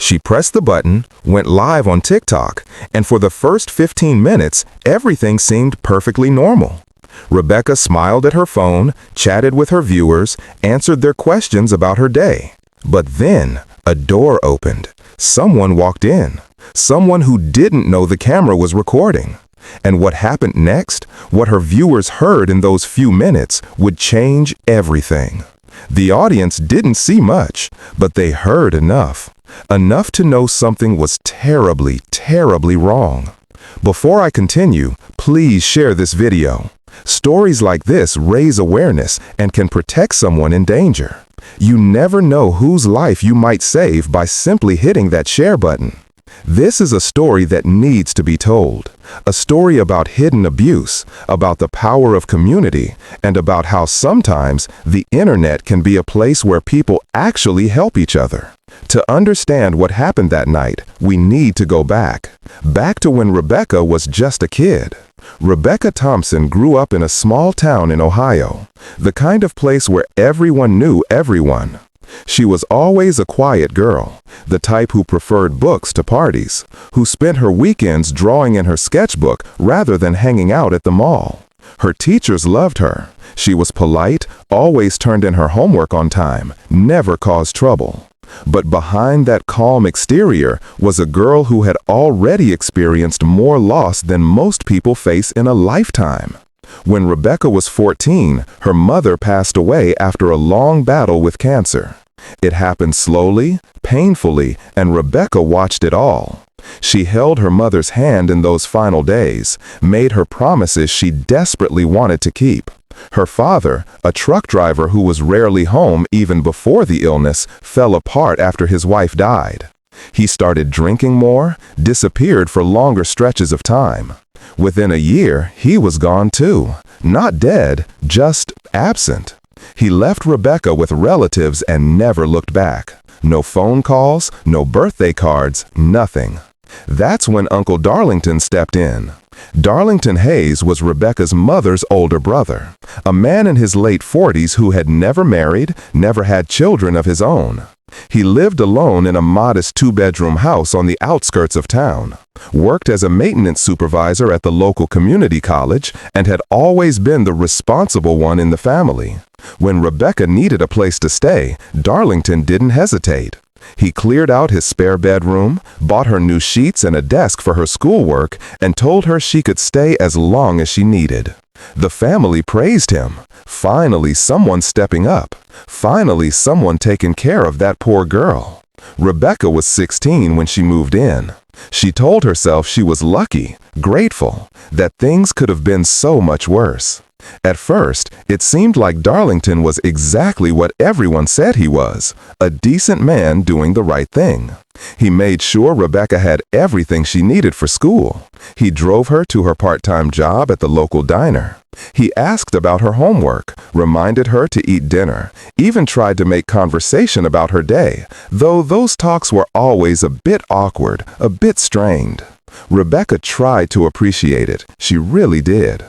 She pressed the button, went live on TikTok, and for the first 15 minutes, everything seemed perfectly normal. Rebecca smiled at her phone, chatted with her viewers, answered their questions about her day. But then, a door opened. Someone walked in. Someone who didn't know the camera was recording. And what happened next, what her viewers heard in those few minutes, would change everything. The audience didn't see much, but they heard enough. Enough to know something was terribly, terribly wrong. Before I continue, please share this video. Stories like this raise awareness and can protect someone in danger. You never know whose life you might save by simply hitting that share button. This is a story that needs to be told. A story about hidden abuse, about the power of community, and about how sometimes the internet can be a place where people actually help each other. To understand what happened that night, we need to go back to when Rebecca was just a kid. Rebecca Thompson grew up in a small town in Ohio, the kind of place where everyone knew everyone. She was always a quiet girl, the type who preferred books to parties, who spent her weekends drawing in her sketchbook rather than hanging out at the mall. Her teachers loved her. She was polite, always turned in her homework on time, never caused trouble. But behind that calm exterior was a girl who had already experienced more loss than most people face in a lifetime. When Rebecca was 14, her mother passed away after a long battle with cancer. It happened slowly, painfully, and Rebecca watched it all. She held her mother's hand in those final days, made her promises she desperately wanted to keep. Her father, a truck driver who was rarely home even before the illness, fell apart after his wife died. He started drinking more, disappeared for longer stretches of time. Within a year, he was gone too. Not dead, just absent. He left Rebecca with relatives and never looked back. No phone calls, no birthday cards, nothing. That's when Uncle Darlington stepped in. Darlington Hayes was Rebecca's mother's older brother, a man in his late 40s who had never married, never had children of his own. He lived alone in a modest two-bedroom house on the outskirts of town, worked as a maintenance supervisor at the local community college, and had always been the responsible one in the family. When Rebecca needed a place to stay, Darlington didn't hesitate. He cleared out his spare bedroom, bought her new sheets and a desk for her schoolwork, and told her she could stay as long as she needed. The family praised him. Finally, someone stepping up. Finally, someone taking care of that poor girl. Rebecca was 16 when she moved in. She told herself she was lucky, grateful, that things could have been so much worse. At first, it seemed like Darlington was exactly what everyone said he was, a decent man doing the right thing. He made sure Rebecca had everything she needed for school. He drove her to her part-time job at the local diner. He asked about her homework, reminded her to eat dinner, even tried to make conversation about her day, though those talks were always a bit awkward, a bit strained. Rebecca tried to appreciate it. She really did.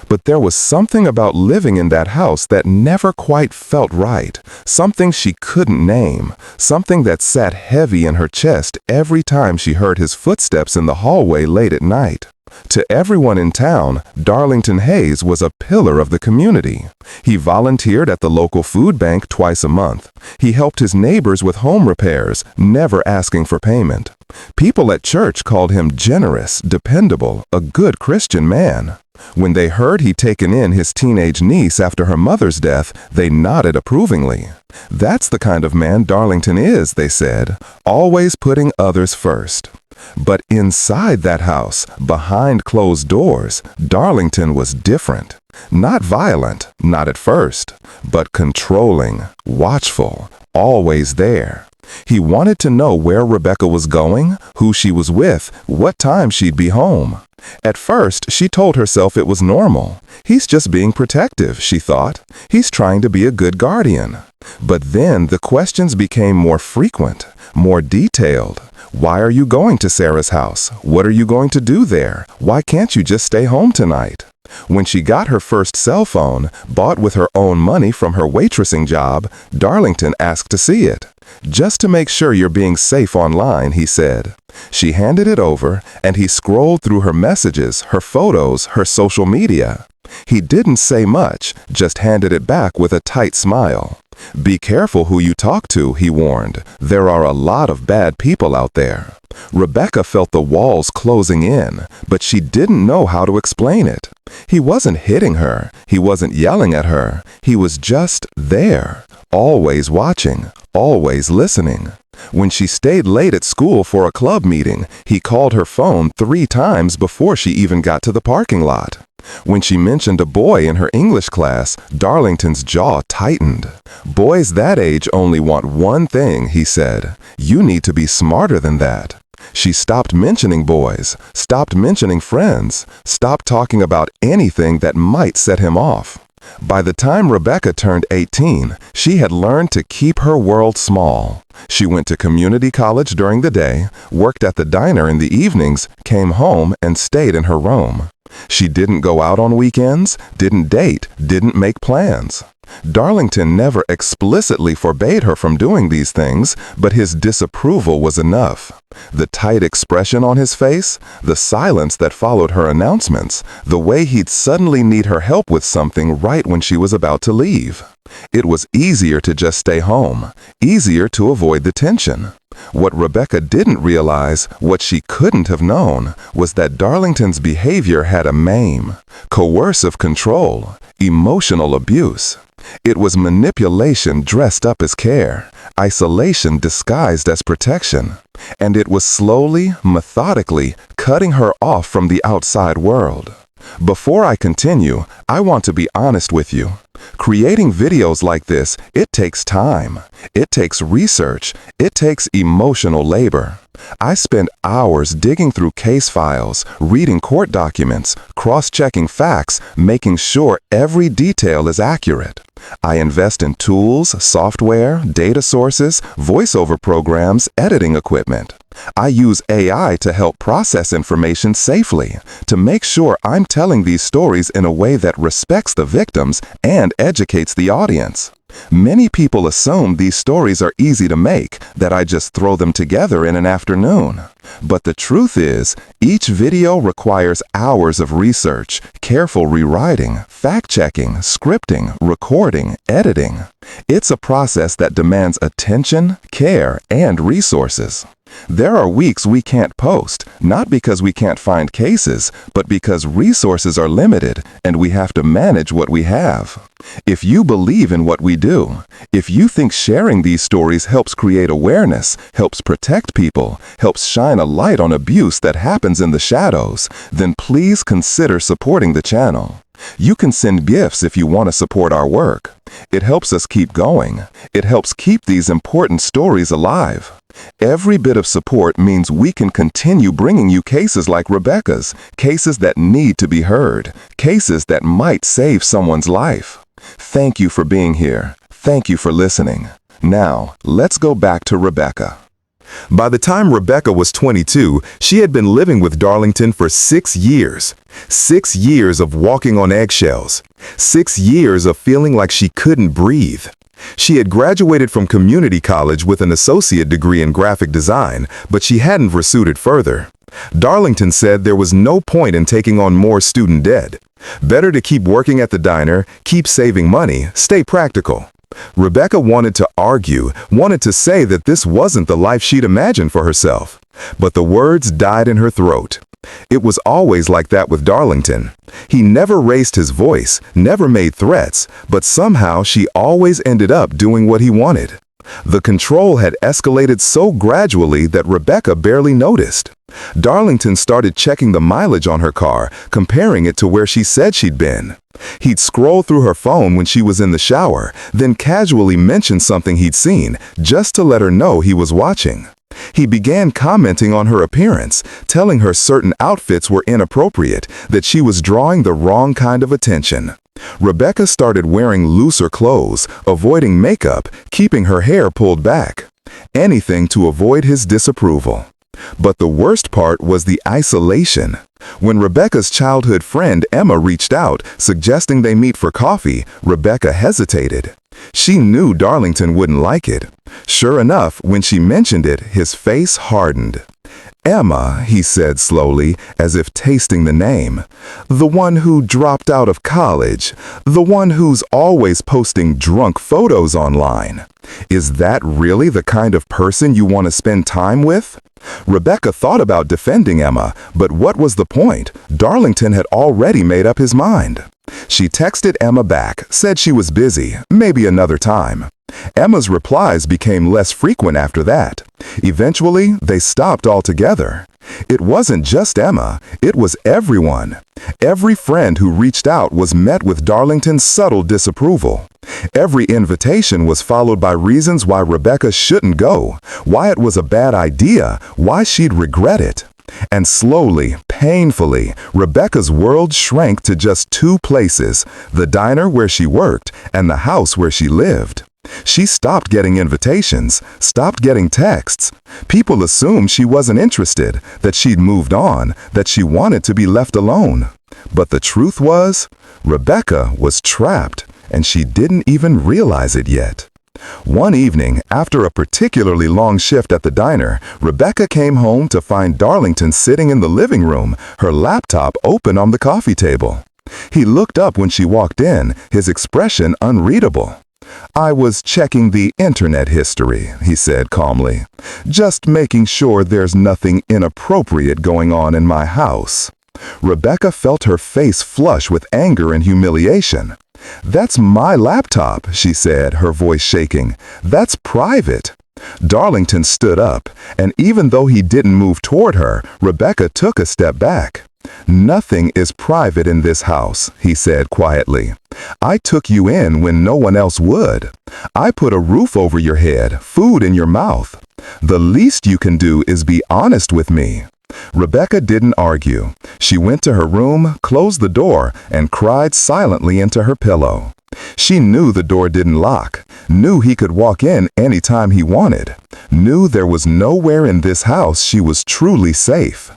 But there was something about living in that house that never quite felt right, something she couldn't name, something that sat heavy in her chest every time she heard his footsteps in the hallway late at night. To everyone in town, Darlington Hayes was a pillar of the community. He volunteered at the local food bank twice a month. He helped his neighbors with home repairs, never asking for payment. People at church called him generous, dependable, a good Christian man. When they heard he'd taken in his teenage niece after her mother's death, they nodded approvingly. That's the kind of man Darlington is, they said, always putting others first. But inside that house, behind closed doors, Darlington was different. Not violent, not at first, but controlling, watchful, always there. He wanted to know where Rebecca was going, who she was with, what time she'd be home. At first, she told herself it was normal. He's just being protective, she thought. He's trying to be a good guardian. But then the questions became more frequent, more detailed. Why are you going to Sarah's house? What are you going to do there? Why can't you just stay home tonight? When she got her first cell phone, bought with her own money from her waitressing job, Darlington asked to see it. Just to make sure you're being safe online, he said. She handed it over, and he scrolled through her messages, her photos, her social media. He didn't say much, just handed it back with a tight smile. Be careful who you talk to, he warned. There are a lot of bad people out there. Rebecca felt the walls closing in, but she didn't know how to explain it. He wasn't hitting her. He wasn't yelling at her. He was just there, always watching, always listening. When she stayed late at school for a club meeting, he called her phone 3 times before she even got to the parking lot. When she mentioned a boy in her English class, Darlington's jaw tightened. Boys that age only want one thing, he said. You need to be smarter than that. She stopped mentioning boys, stopped mentioning friends, stopped talking about anything that might set him off. By the time Rebecca turned 18, she had learned to keep her world small. She went to community college during the day, worked at the diner in the evenings, came home, and stayed in her room. She didn't go out on weekends, didn't date, didn't make plans. Darlington never explicitly forbade her from doing these things, but his disapproval was enough. The tight expression on his face, the silence that followed her announcements, the way he'd suddenly need her help with something right when she was about to leave. It was easier to just stay home, easier to avoid the tension. What Rebecca didn't realize, what she couldn't have known, was that Darlington's behavior had a MAME: coercive control, emotional abuse. It was manipulation dressed up as care, isolation disguised as protection, and it was slowly, methodically cutting her off from the outside world. Before I continue, I want to be honest with you. Creating videos like this, it takes time. It takes research. It takes emotional labor. I spend hours digging through case files, reading court documents, cross-checking facts, making sure every detail is accurate. I invest in tools, software, data sources, voiceover programs, editing equipment. I use AI to help process information safely, to make sure I'm telling these stories in a way that respects the victims and educates the audience. Many people assume these stories are easy to make, that I just throw them together in an afternoon. But the truth is, each video requires hours of research, careful rewriting, fact-checking, scripting, recording, editing. It's a process that demands attention, care, and resources. There are weeks we can't post, not because we can't find cases, but because resources are limited and we have to manage what we have. If you believe in what we do, if you think sharing these stories helps create awareness, helps protect people, helps shine a light on abuse that happens in the shadows, then please consider supporting the channel. You can send gifts if you want to support our work. It helps us keep going. It helps keep these important stories alive. Every bit of support means we can continue bringing you cases like Rebecca's, cases that need to be heard, cases that might save someone's life. Thank you for being here. Thank you for listening. Now, let's go back to Rebecca. By the time Rebecca was 22, she had been living with Darlington for 6 years. 6 years of walking on eggshells. 6 years of feeling like she couldn't breathe. She had graduated from community college with an associate degree in graphic design, but she hadn't pursued it further. Darlington said there was no point in taking on more student debt. Better to keep working at the diner, keep saving money, stay practical. Rebecca wanted to argue, wanted to say that this wasn't the life she'd imagined for herself. But the words died in her throat. It was always like that with Darlington. He never raised his voice, never made threats, but somehow she always ended up doing what he wanted. The control had escalated so gradually that Rebecca barely noticed. Darlington started checking the mileage on her car, comparing it to where she said she'd been. He'd scroll through her phone when she was in the shower, then casually mention something he'd seen, just to let her know he was watching. He began commenting on her appearance, telling her certain outfits were inappropriate, that she was drawing the wrong kind of attention. Rebecca started wearing looser clothes, avoiding makeup, keeping her hair pulled back. Anything to avoid his disapproval. But the worst part was the isolation. When Rebecca's childhood friend Emma reached out, suggesting they meet for coffee, Rebecca hesitated. She knew Darlington wouldn't like it. Sure enough, when she mentioned it, his face hardened. "Emma," he said slowly, as if tasting the name. "The one who dropped out of college. The one who's always posting drunk photos online. Is that really the kind of person you want to spend time with?" Rebecca thought about defending Emma, but what was the point? Darlington had already made up his mind. She texted Emma back, said she was busy, maybe another time. Emma's replies became less frequent after that. Eventually, they stopped altogether. It wasn't just Emma, it was everyone. Every friend who reached out was met with Darlington's subtle disapproval. Every invitation was followed by reasons why Rebecca shouldn't go, why it was a bad idea, why she'd regret it. And slowly, painfully, Rebecca's world shrank to just two places, the diner where she worked and the house where she lived. She stopped getting invitations, stopped getting texts. People assumed she wasn't interested, that she'd moved on, that she wanted to be left alone. But the truth was, Rebecca was trapped, and she didn't even realize it yet. One evening, after a particularly long shift at the diner, Rebecca came home to find Darlington sitting in the living room, her laptop open on the coffee table. He looked up when she walked in, his expression unreadable. "I was checking the internet history," he said calmly. "Just making sure there's nothing inappropriate going on in my house." Rebecca felt her face flush with anger and humiliation. "That's my laptop," she said, her voice shaking. "That's private." Darlington stood up, and even though he didn't move toward her, Rebecca took a step back. "Nothing is private in this house," he said quietly. "I took you in when no one else would. I put a roof over your head, food in your mouth. The least you can do is be honest with me." Rebecca didn't argue. She went to her room, closed the door, and cried silently into her pillow. She knew the door didn't lock, knew he could walk in anytime he wanted, knew there was nowhere in this house she was truly safe.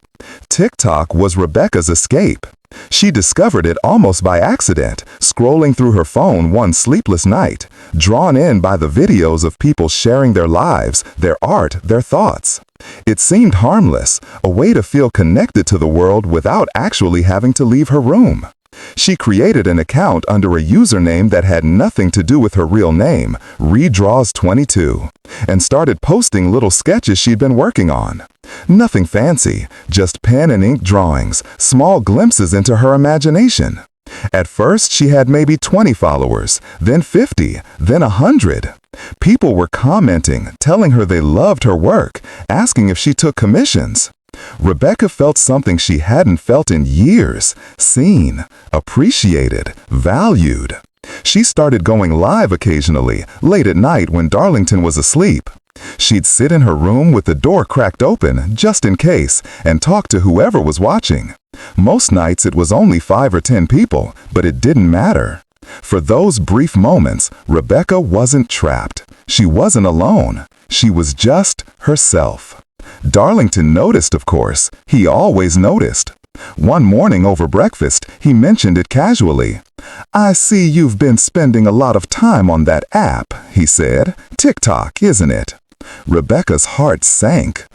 TikTok was Rebecca's escape. She discovered it almost by accident, scrolling through her phone one sleepless night, drawn in by the videos of people sharing their lives, their art, their thoughts. It seemed harmless, a way to feel connected to the world without actually having to leave her room. She created an account under a username that had nothing to do with her real name, Redraws22, and started posting little sketches she'd been working on. Nothing fancy, just pen and ink drawings, small glimpses into her imagination. At first, she had maybe 20 followers, then 50, then 100. People were commenting, telling her they loved her work, asking if she took commissions. Rebecca felt something she hadn't felt in years, seen, appreciated, valued. She started going live occasionally, late at night when Darlington was asleep. She'd sit in her room with the door cracked open, just in case, and talk to whoever was watching. Most nights it was only 5 or 10 people, but it didn't matter. For those brief moments, Rebecca wasn't trapped. She wasn't alone. She was just herself. Darlington noticed, of course. He always noticed. One morning over breakfast, he mentioned it casually. "I see you've been spending a lot of time on that app," he said. "TikTok, isn't it?" Rebecca's heart sank.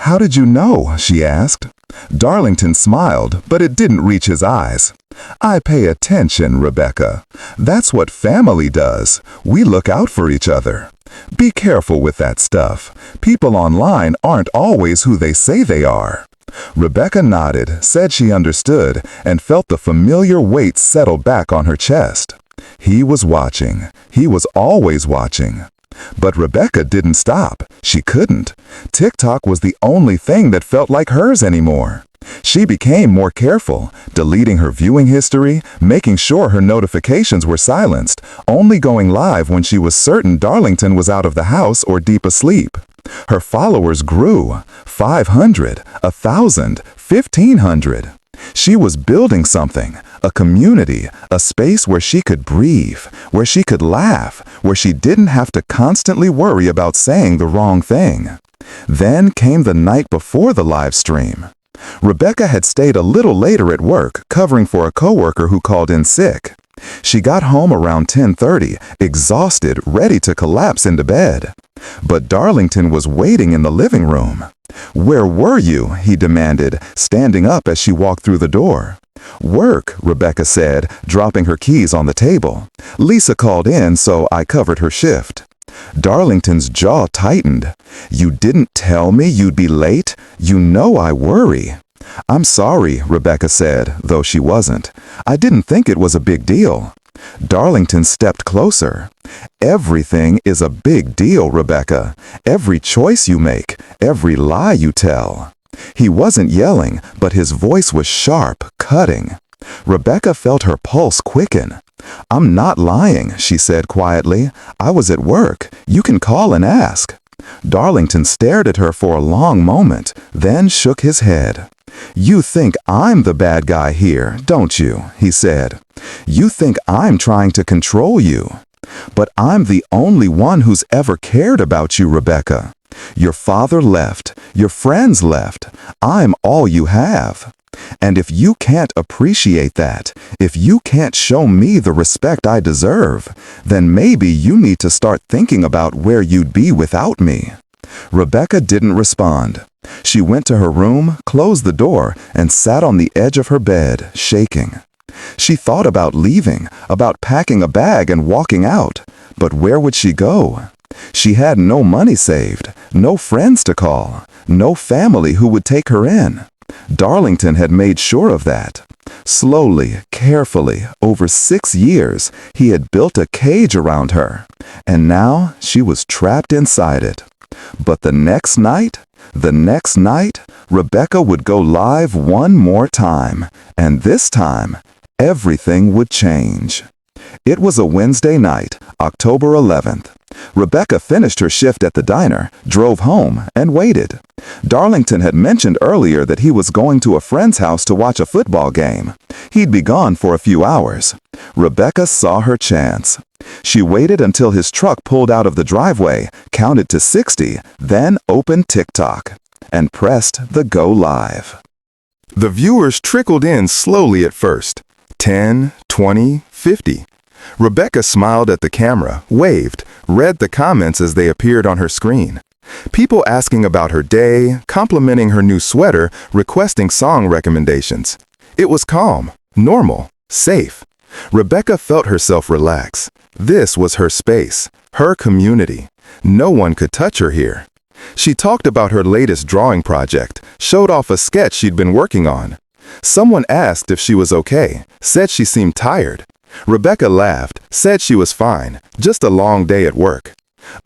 "How did you know?" she asked. Darlington smiled, but it didn't reach his eyes. "I pay attention, Rebecca. That's what family does. We look out for each other. Be careful with that stuff. People online aren't always who they say they are." Rebecca nodded, said she understood, and felt the familiar weight settle back on her chest. He was watching. He was always watching. But Rebecca didn't stop. She couldn't. TikTok was the only thing that felt like hers anymore. She became more careful, deleting her viewing history, making sure her notifications were silenced, only going live when she was certain Darlington was out of the house or deep asleep. Her followers grew. 500, 1,000, 1,500. She was building something, a community, a space where she could breathe, where she could laugh, where she didn't have to constantly worry about saying the wrong thing. Then came the night before the live stream. Rebecca had stayed a little later at work, covering for a coworker who called in sick. She got home around 10:30, exhausted, ready to collapse into bed. But Darlington was waiting in the living room. "Where were you?" he demanded, standing up as she walked through the door. "Work," Rebecca said, dropping her keys on the table. "Lisa called in, so I covered her shift." Darlington's jaw tightened. "You didn't tell me you'd be late? You know I worry." "I'm sorry," Rebecca said, though she wasn't. "I didn't think it was a big deal." Darlington stepped closer. "Everything is a big deal, Rebecca. Every choice you make, every lie you tell." He wasn't yelling, but his voice was sharp, cutting. Rebecca felt her pulse quicken. "I'm not lying," she said quietly. "I was at work. You can call and ask." Darlington stared at her for a long moment, then shook his head. "You think I'm the bad guy here, don't you?" he said. "You think I'm trying to control you. But I'm the only one who's ever cared about you, Rebecca. Your father left, your friends left. I'm all you have. And if you can't appreciate that, if you can't show me the respect I deserve, then maybe you need to start thinking about where you'd be without me." Rebecca didn't respond. She went to her room, closed the door, and sat on the edge of her bed, shaking. She thought about leaving, about packing a bag and walking out. But where would she go? She had no money saved, no friends to call, no family who would take her in. Darlington had made sure of that. Slowly, carefully, over 6 years, he had built a cage around her. And now she was trapped inside it. But the next night, Rebecca would go live one more time. And this time, everything would change. It was a Wednesday night, October 11th. Rebecca finished her shift at the diner, drove home, and waited. Darlington had mentioned earlier that he was going to a friend's house to watch a football game. He'd be gone for a few hours. Rebecca saw her chance. She waited until his truck pulled out of the driveway, counted to 60, then opened TikTok, and pressed the Go Live. The viewers trickled in slowly at first. 10, 20, 50. Rebecca smiled at the camera, waved, read the comments as they appeared on her screen. People asking about her day, complimenting her new sweater, requesting song recommendations. It was calm, normal, safe. Rebecca felt herself relax. This was her space, her community. No one could touch her here. She talked about her latest drawing project, showed off a sketch she'd been working on. Someone asked if she was okay, said she seemed tired. Rebecca laughed, said she was fine, just a long day at work.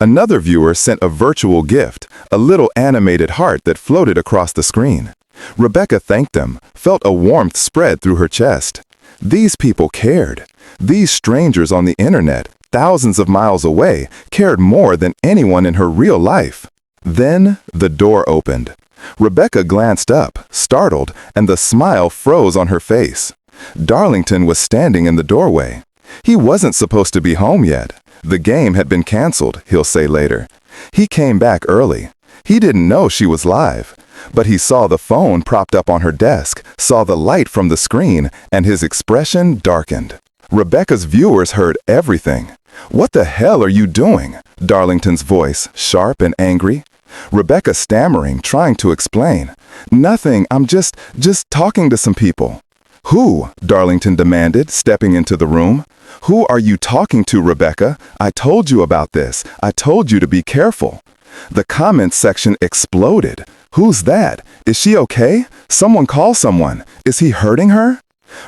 Another viewer sent a virtual gift, a little animated heart that floated across the screen. Rebecca thanked them, felt a warmth spread through her chest. These people cared. These strangers on the internet, thousands of miles away, cared more than anyone in her real life. Then the door opened. Rebecca glanced up, startled, and the smile froze on her face. Darlington was standing in the doorway. He wasn't supposed to be home yet. The game had been canceled, he'll say later. He came back early. He didn't know she was live. But he saw the phone propped up on her desk, saw the light from the screen, and his expression darkened. Rebecca's viewers heard everything. "What the hell are you doing?" Darlington's voice, sharp and angry. Rebecca stammering, trying to explain. "Nothing, I'm just talking to some people." "Who?" Darlington demanded, stepping into the room. "Who are you talking to, Rebecca? I told you about this. I told you to be careful." The comments section exploded. "Who's that? Is she okay? Someone call someone. Is he hurting her?"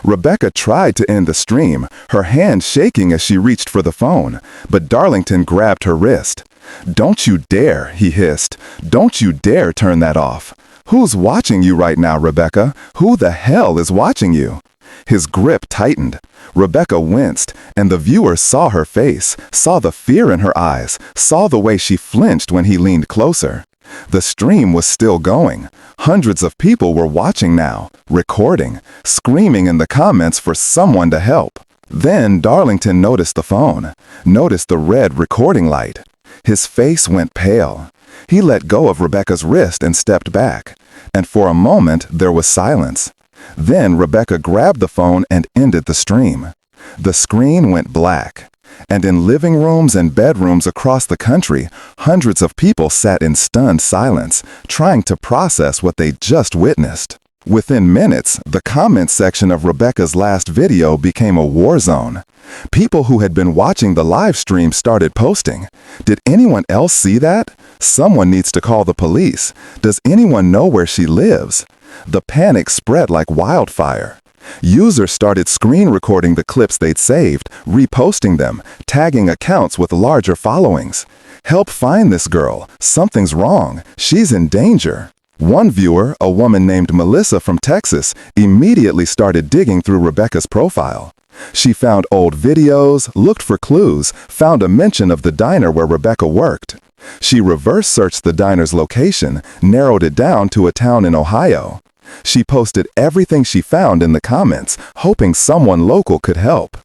Rebecca tried to end the stream, her hand shaking as she reached for the phone, but Darlington grabbed her wrist. "Don't you dare," he hissed. "Don't you dare turn that off. Who's watching you right now, Rebecca? Who the hell is watching you?" His grip tightened. Rebecca winced, and the viewer saw her face, saw the fear in her eyes, saw the way she flinched when he leaned closer. The stream was still going. Hundreds of people were watching now, recording, screaming in the comments for someone to help. Then Darlington noticed the phone, noticed the red recording light. His face went pale. He let go of Rebecca's wrist and stepped back, and for a moment there was silence. Then Rebecca grabbed the phone and ended the stream. The screen went black, and in living rooms and bedrooms across the country, hundreds of people sat in stunned silence, trying to process what they just witnessed. Within minutes, the comment section of Rebecca's last video became a war zone. People who had been watching the live stream started posting. Did anyone else see that? Someone needs to call the police. Does anyone know where she lives? The panic spread like wildfire. Users started screen recording the clips they'd saved, reposting them, tagging accounts with larger followings. Help find this girl. Something's wrong. She's in danger. One viewer, a woman named Melissa from Texas, immediately started digging through Rebecca's profile. She found old videos, looked for clues, found a mention of the diner where Rebecca worked. She reverse-searched the diner's location, narrowed it down to a town in Ohio. She posted everything she found in the comments, hoping someone local could help.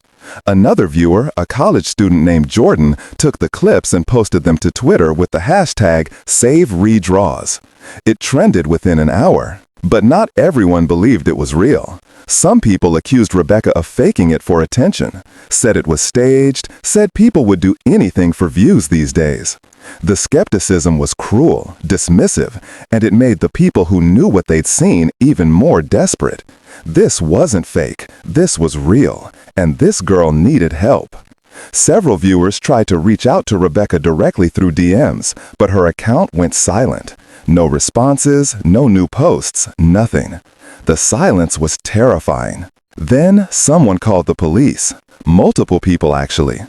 Another viewer, a college student named Jordan, took the clips and posted them to Twitter with the hashtag #SaveRedraws. It trended within an hour. But not everyone believed it was real. Some people accused Rebecca of faking it for attention, said it was staged, said people would do anything for views these days. The skepticism was cruel, dismissive, and it made the people who knew what they'd seen even more desperate. This wasn't fake, this was real, and this girl needed help. Several viewers tried to reach out to Rebecca directly through DMs, but her account went silent. No responses, no new posts, nothing. The silence was terrifying. Then someone called the police. Multiple people, actually.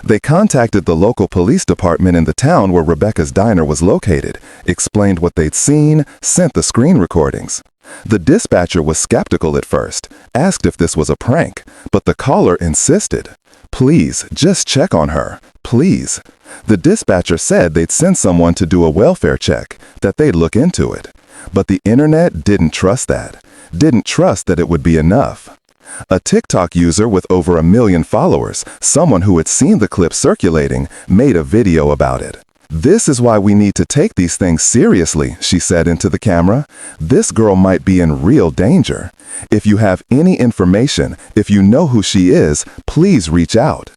They contacted the local police department in the town where Rebecca's diner was located, explained what they'd seen, sent the screen recordings. The dispatcher was skeptical at first, asked if this was a prank, but the caller insisted. Please, just check on her. Please. The dispatcher said they'd send someone to do a welfare check, that they'd look into it. But the internet didn't trust that. Didn't trust that it would be enough. A TikTok user with over 1 million followers, someone who had seen the clip circulating, made a video about it. This is why we need to take these things seriously, she said into the camera. This girl might be in real danger. If you have any information, if you know who she is, please reach out.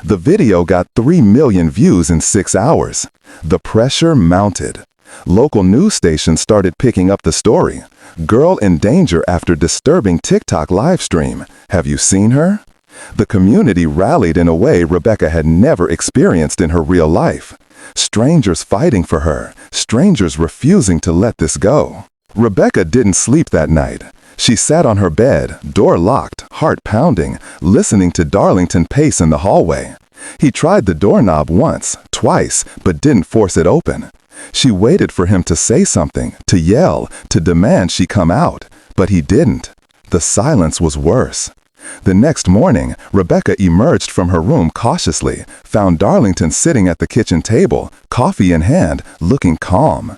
The video got 3 million views in 6 hours. The pressure mounted. Local news stations started picking up the story. Girl in danger after disturbing TikTok live stream. Have you seen her? The community rallied in a way Rebecca had never experienced in her real life. Strangers fighting for her, strangers refusing to let this go. Rebecca didn't sleep that night. She sat on her bed, door locked, heart pounding, listening to Darlington pace in the hallway. He tried the doorknob once, twice, but didn't force it open. She waited for him to say something, to yell, to demand she come out, but he didn't. The silence was worse. The next morning, Rebecca emerged from her room cautiously, found Darlington sitting at the kitchen table, coffee in hand, looking calm.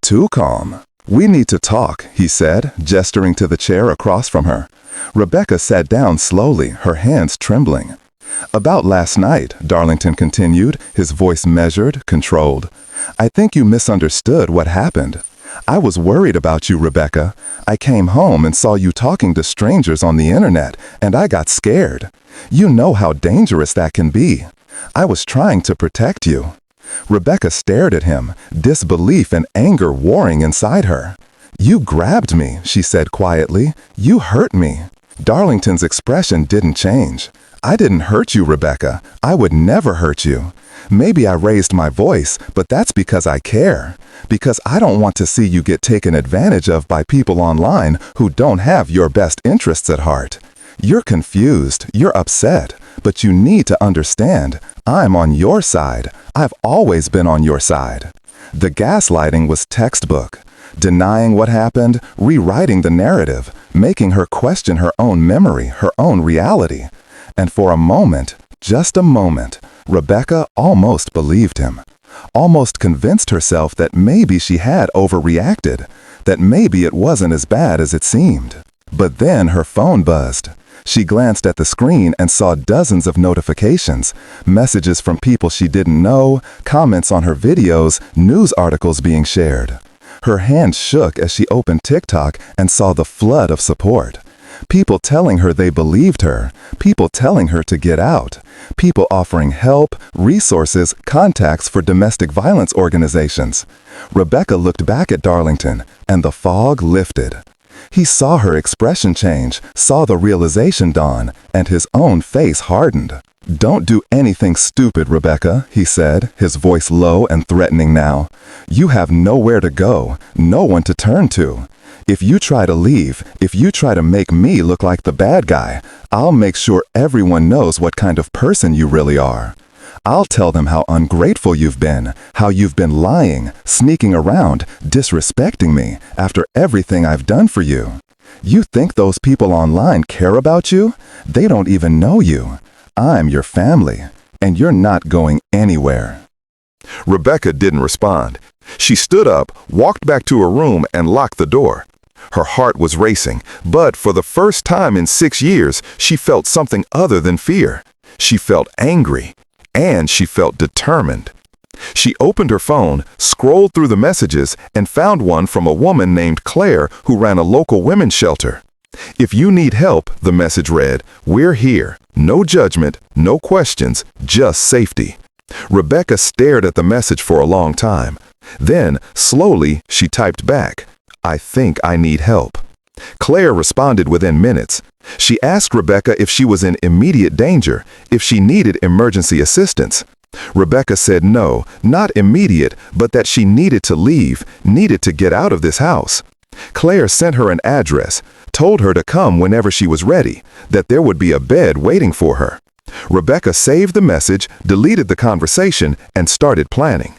Too calm. We need to talk, he said, gesturing to the chair across from her. Rebecca sat down slowly, her hands trembling. About last night, Darlington continued, his voice measured, controlled. I think you misunderstood what happened. I was worried about you, Rebecca. I came home and saw you talking to strangers on the internet, and I got scared. You know how dangerous that can be. I was trying to protect you. Rebecca stared at him, disbelief and anger warring inside her. You grabbed me, she said quietly. You hurt me. Darlington's expression didn't change. I didn't hurt you, Rebecca. I would never hurt you. Maybe I raised my voice, but that's because I care. Because I don't want to see you get taken advantage of by people online who don't have your best interests at heart. You're confused, you're upset, but you need to understand, I'm on your side. I've always been on your side. The gaslighting was textbook. Denying what happened, rewriting the narrative, making her question her own memory, her own reality. And for a moment, just a moment, Rebecca almost believed him. Almost convinced herself that maybe she had overreacted, that maybe it wasn't as bad as it seemed. But then her phone buzzed. She glanced at the screen and saw dozens of notifications, messages from people she didn't know, comments on her videos, news articles being shared. Her hand shook as she opened TikTok and saw the flood of support. People telling her they believed her, people telling her to get out, people offering help, resources, contacts for domestic violence organizations. Rebecca looked back at Darlington, and the fog lifted. He saw her expression change, saw the realization dawn, and his own face hardened. "Don't do anything stupid, Rebecca," he said, his voice low and threatening now. "You have nowhere to go, no one to turn to. If you try to leave, if you try to make me look like the bad guy, I'll make sure everyone knows what kind of person you really are. I'll tell them how ungrateful you've been, how you've been lying, sneaking around, disrespecting me after everything I've done for you. You think those people online care about you? They don't even know you. I'm your family, and you're not going anywhere." Rebecca didn't respond. She stood up, walked back to her room, and locked the door. Her heart was racing, but for the first time in 6 years, she felt something other than fear. She felt angry, and she felt determined. She opened her phone, scrolled through the messages, and found one from a woman named Claire who ran a local women's shelter. "If you need help," the message read, "we're here. No judgment, no questions, just safety." Rebecca stared at the message for a long time. Then, slowly, she typed back, "I think I need help." Claire responded within minutes. She asked Rebecca if she was in immediate danger, if she needed emergency assistance. Rebecca said no, not immediate, but that she needed to leave, needed to get out of this house. Claire sent her an address, told her to come whenever she was ready, that there would be a bed waiting for her. Rebecca saved the message, deleted the conversation, and started planning.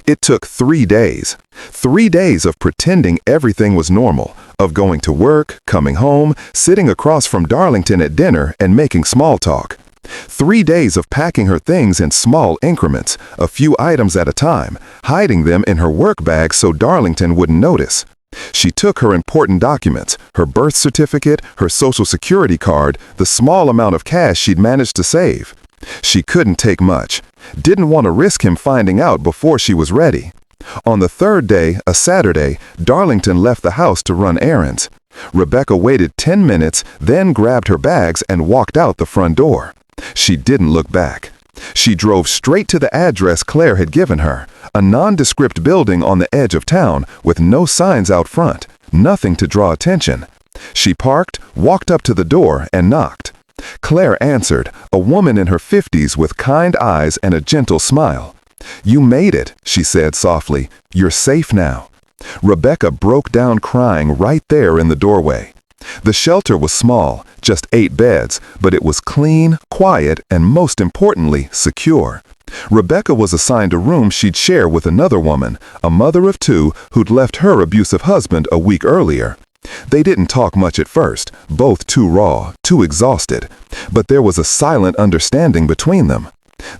It took 3 days. 3 days of pretending everything was normal, of going to work, coming home, sitting across from Darlington at dinner, and making small talk. 3 days of packing her things in small increments, a few items at a time, hiding them in her work bag so Darlington wouldn't notice. She took her important documents, her birth certificate, her social security card, the small amount of cash she'd managed to save. She couldn't take much. Didn't want to risk him finding out before she was ready. On the 3rd day, a Saturday, Darlington left the house to run errands. Rebecca waited 10 minutes, then grabbed her bags and walked out the front door. She didn't look back. She drove straight to the address Claire had given her, a nondescript building on the edge of town with no signs out front, nothing to draw attention. She parked, walked up to the door, and knocked. Claire answered, a woman in her 50s with kind eyes and a gentle smile. "You made it," she said softly. "You're safe now." Rebecca broke down crying right there in the doorway. The shelter was small, just 8 beds, but it was clean, quiet, and most importantly, secure. Rebecca was assigned a room she'd share with another woman, a mother of 2 who'd left her abusive husband a week earlier. They didn't talk much at first, both too raw, too exhausted, but there was a silent understanding between them.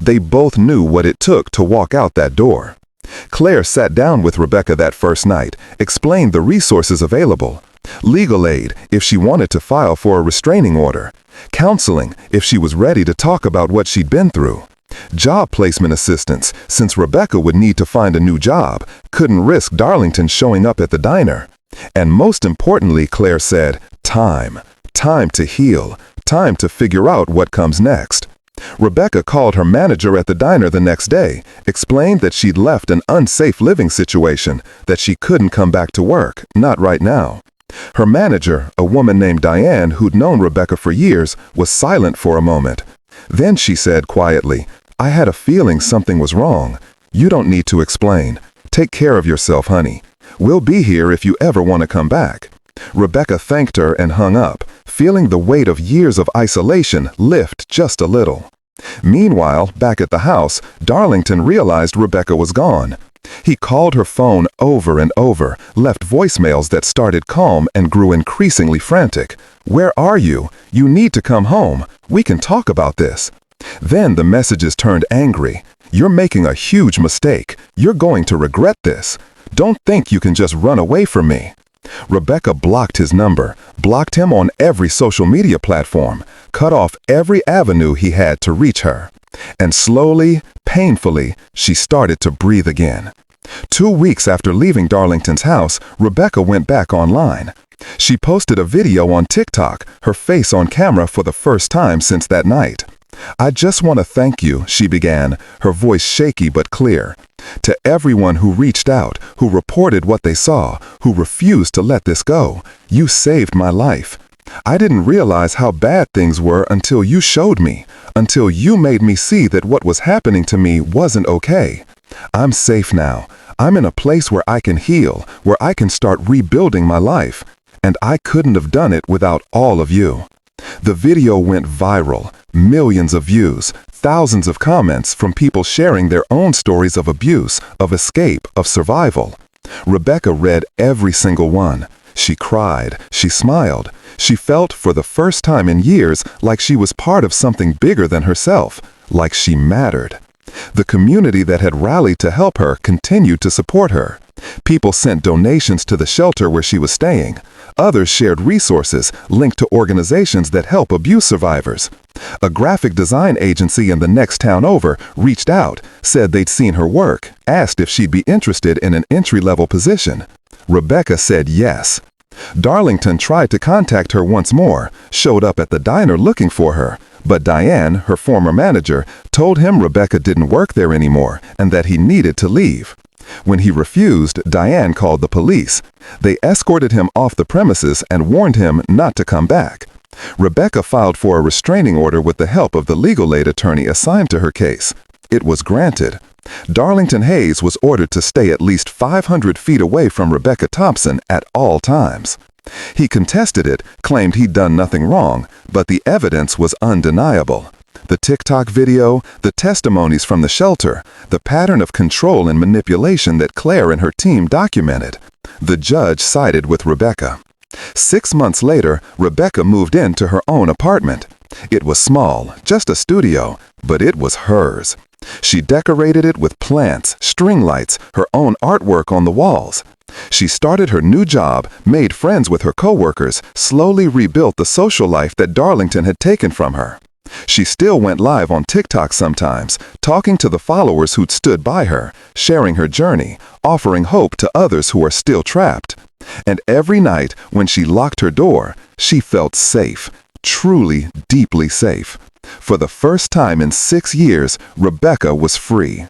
They both knew what it took to walk out that door. Claire sat down with Rebecca that first night, explained the resources available. Legal aid if she wanted to file for a restraining order. Counseling if she was ready to talk about what she'd been through. Job placement assistance since Rebecca would need to find a new job, couldn't risk Darlington showing up at the diner. And most importantly, Claire said, time. Time to heal. Time to figure out what comes next. Rebecca called her manager at the diner the next day, explained that she'd left an unsafe living situation, that she couldn't come back to work, not right now. Her manager, a woman named Diane who'd known Rebecca for years, was silent for a moment. Then she said quietly, "I had a feeling something was wrong. You don't need to explain. Take care of yourself, honey. We'll be here if you ever want to come back." Rebecca thanked her and hung up, feeling the weight of years of isolation lift just a little. Meanwhile, back at the house, Darlington realized Rebecca was gone. He called her phone over and over, left voicemails that started calm and grew increasingly frantic. "Where are you? You need to come home. We can talk about this." Then the messages turned angry. "You're making a huge mistake. You're going to regret this. Don't think you can just run away from me." Rebecca blocked his number, blocked him on every social media platform, cut off every avenue he had to reach her. And slowly, painfully, she started to breathe again. 2 weeks after leaving Darlington's house, Rebecca went back online. She posted a video on TikTok, her face on camera for the first time since that night. "I just want to thank you," she began, her voice shaky but clear. "To everyone who reached out, who reported what they saw, who refused to let this go. You saved my life. I didn't realize how bad things were until you showed me, until you made me see that what was happening to me wasn't okay. I'm safe now. I'm in a place where I can heal, where I can start rebuilding my life. And I couldn't have done it without all of you." The video went viral, millions of views, thousands of comments from people sharing their own stories of abuse, of escape, of survival. Rebecca read every single one. She cried, she smiled. She felt, for the first time in years, like she was part of something bigger than herself, like she mattered. The community that had rallied to help her continued to support her. People sent donations to the shelter where she was staying. Others shared resources linked to organizations that help abuse survivors. A graphic design agency in the next town over reached out, said they'd seen her work, asked if she'd be interested in an entry-level position. Rebecca said yes. Darlington tried to contact her once more, showed up at the diner looking for her, but Diane, her former manager, told him Rebecca didn't work there anymore and that he needed to leave. When he refused, Diane called the police. They escorted him off the premises and warned him not to come back. Rebecca filed for a restraining order with the help of the legal aid attorney assigned to her case. It was granted. Darlington Hayes was ordered to stay at least 500 feet away from Rebecca Thompson at all times. He contested it, claimed he'd done nothing wrong, but the evidence was undeniable. The TikTok video, the testimonies from the shelter, the pattern of control and manipulation that Claire and her team documented. The judge sided with Rebecca. 6 months later, Rebecca moved into her own apartment. It was small, just a studio, but it was hers. She decorated it with plants, string lights, her own artwork on the walls. She started her new job, made friends with her coworkers, slowly rebuilt the social life that Darlington had taken from her. She still went live on TikTok sometimes, talking to the followers who'd stood by her, sharing her journey, offering hope to others who are still trapped. And every night, when she locked her door, she felt safe, truly, deeply safe. For the first time in 6 years, Rebecca was free.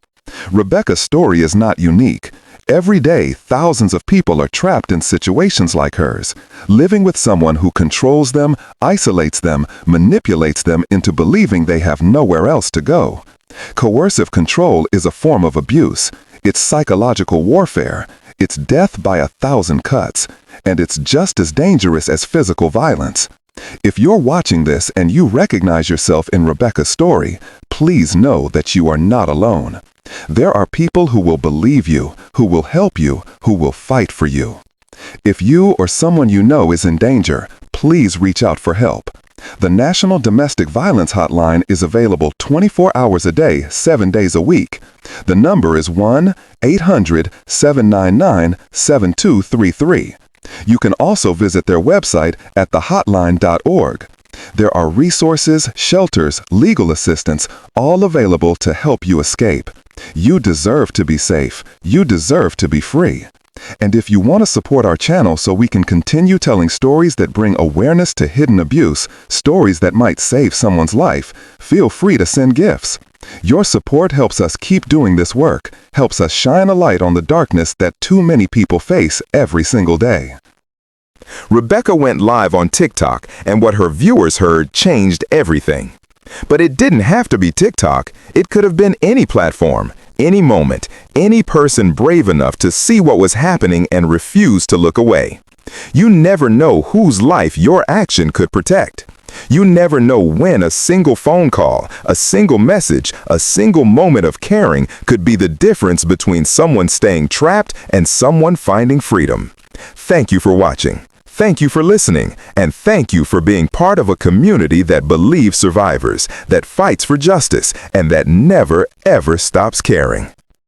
Rebecca's story is not unique. Every day, thousands of people are trapped in situations like hers, living with someone who controls them, isolates them, manipulates them into believing they have nowhere else to go. Coercive control is a form of abuse. It's psychological warfare. It's death by 1,000 cuts. And it's just as dangerous as physical violence. If you're watching this and you recognize yourself in Rebecca's story, please know that you are not alone. There are people who will believe you, who will help you, who will fight for you. If you or someone you know is in danger, please reach out for help. The National Domestic Violence Hotline is available 24 hours a day, 7 days a week. The number is 1-800-799-7233. You can also visit their website at thehotline.org. There are resources, shelters, legal assistance, all available to help you escape. You deserve to be safe. You deserve to be free. And if you want to support our channel so we can continue telling stories that bring awareness to hidden abuse, stories that might save someone's life, feel free to send gifts. Your support helps us keep doing this work, helps us shine a light on the darkness that too many people face every single day. Rebecca went live on TikTok, and what her viewers heard changed everything. But it didn't have to be TikTok. It could have been any platform, any moment, any person brave enough to see what was happening and refuse to look away. You never know whose life your action could protect. You never know when a single phone call, a single message, a single moment of caring could be the difference between someone staying trapped and someone finding freedom. Thank you for watching. Thank you for listening, and thank you for being part of a community that believes survivors, that fights for justice, and that never, ever stops caring.